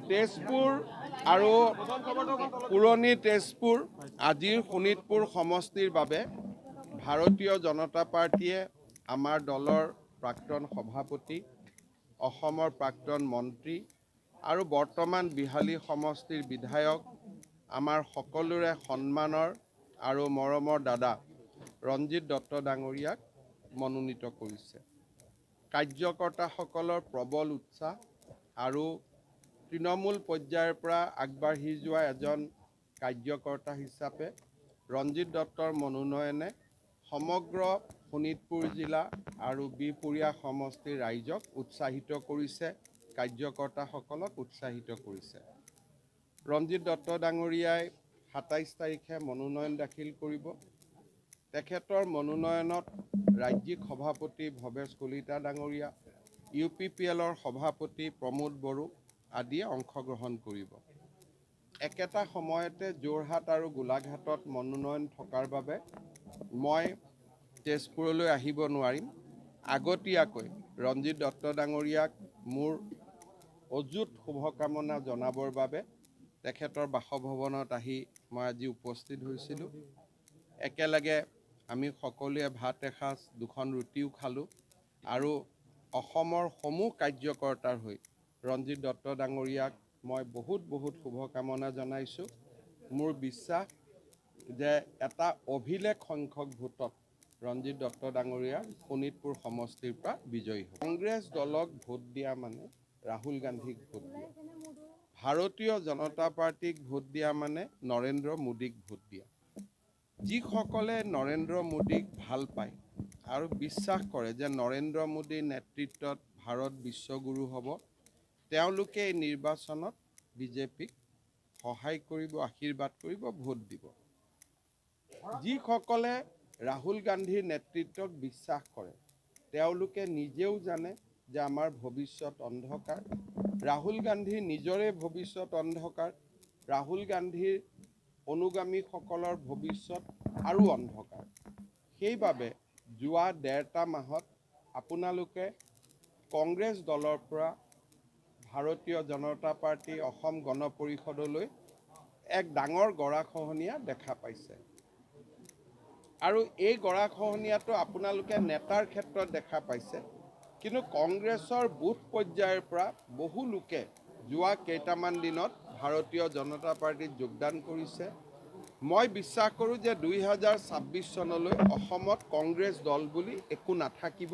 তেজপুৰ আৰু পুৰণি তেজপুৰ আজিৰ শোণিতপুৰ সমষ্টিৰ বাবে ভাৰতীয় জনতা পাৰ্টীয়ে আমাৰ দলৰ প্ৰাক্তন সভাপতি, অসমৰ প্ৰাক্তন মন্ত্ৰী আৰু বৰ্তমান বিহালী সমষ্টিৰ বিধায়ক আমাৰ সকলোৰে সন্মানৰ আৰু মৰমৰ দাদা ৰঞ্জিত দত্ত ডাঙৰীয়াক মনোনীত কৰিছে। কাৰ্যকৰ্তাসকলৰ প্ৰবল উৎসাহ আৰু তৃণমূল পৰ্যায়ৰ পৰা আগবাঢ়ি যোৱা এজন কাৰ্যকৰ্তা হিচাপে ৰঞ্জিত দত্তৰ মনোনয়নে সমগ্ৰ শোণিতপুৰ জিলা আৰু বিহপুৰীয়া সমষ্টিৰ ৰাইজক উৎসাহিত কৰিছে, কাৰ্যকৰ্তাসকলক উৎসাহিত কৰিছে। ৰঞ্জিত দত্ত ডাঙৰীয়াই ২৭ তাৰিখে মনোনয়ন দাখিল কৰিব। তেখেতৰ মনোনয়নত ৰাজ্যিক সভাপতি ভৱেশ কলিতা ডাঙৰীয়া, UPPLৰ সভাপতি প্ৰমোদ বড়ো আদিয়ে অংশগ্ৰহণ কৰিব। একেটা সময়তে যোৰহাট আৰু গোলাঘাটত মনোনয়ন থকাৰ বাবে মই তেজপুৰলৈ আহিব নোৱাৰিম। আগতীয়াকৈ ৰঞ্জিত দত্ত ডাঙৰীয়াক মোৰ অযুত শুভকামনা জনাবৰ বাবে তেখেতৰ বাসভৱনত আহি মই আজি উপস্থিত হৈছিলোঁ। একেলগে আমি সকলোৱে ভাত এসাঁজ, দুখন ৰুটিও খালোঁ আৰু অসমৰ সমূহ কাৰ্যকৰ্তাৰ হৈ ৰঞ্জিত দত্ত ডাঙৰীয়াক মই বহুত শুভকামনা জনাইছোঁ। মোৰ বিশ্বাস যে এটা অভিলেখ সংখ্যক ভোটত ৰঞ্জিত দত্ত ডাঙৰীয়া শোণিতপুৰ সমষ্টিৰ পৰা বিজয়ী হ'ব। কংগ্ৰেছ দলক ভোট দিয়া মানে ৰাহুল গান্ধীক ভোট দিয়া, ভাৰতীয় জনতা পাৰ্টীক ভোট দিয়া মানে নৰেন্দ্ৰ মোদীক ভোট দিয়া। যিসকলে নৰেন্দ্ৰ মোদীক ভাল পায় আৰু বিশ্বাস কৰে যে নৰেন্দ্ৰ মোদীৰ নেতৃত্বত ভাৰত বিশ্বগুৰু হ'ব, তেওঁলোকে এই নিৰ্বাচনত বিজেপিক সহায় কৰিব, আশীৰ্বাদ কৰিব, ভোট দিব। যিসকলে ৰাহুল গান্ধীৰ নেতৃত্বক বিশ্বাস কৰে, তেওঁলোকে নিজেও জানে যে আমাৰ ভৱিষ্যত অন্ধকাৰ। ৰাহুল গান্ধীৰ নিজৰে ভৱিষ্যত অন্ধকাৰ, ৰাহুল গান্ধীৰ অনুগামীসকলৰ ভৱিষ্যত আৰু অন্ধকাৰ। সেইবাবে যোৱা ১.৫ মাহত আপোনালোকে কংগ্ৰেছ দলৰ পৰা ভাৰতীয় জনতা পাৰ্টী অসম গণ পৰিষদলৈ এক ডাঙৰ গৰাখহনীয়া দেখা পাইছে। আৰু এই গৰাখহনীয়াটো আপোনালোকে নেতাৰ ক্ষেত্ৰত দেখা পাইছে, কিন্তু কংগ্ৰেছৰ বুথ পৰ্যায়ৰ পৰা বহু লোকে যোৱা কেইটামান দিনত ভাৰতীয় জনতা পাৰ্টীত যোগদান কৰিছে। মই বিশ্বাস কৰোঁ যে ২০২৬ চনলৈ অসমত কংগ্ৰেছ দল বুলি একো নাথাকিব।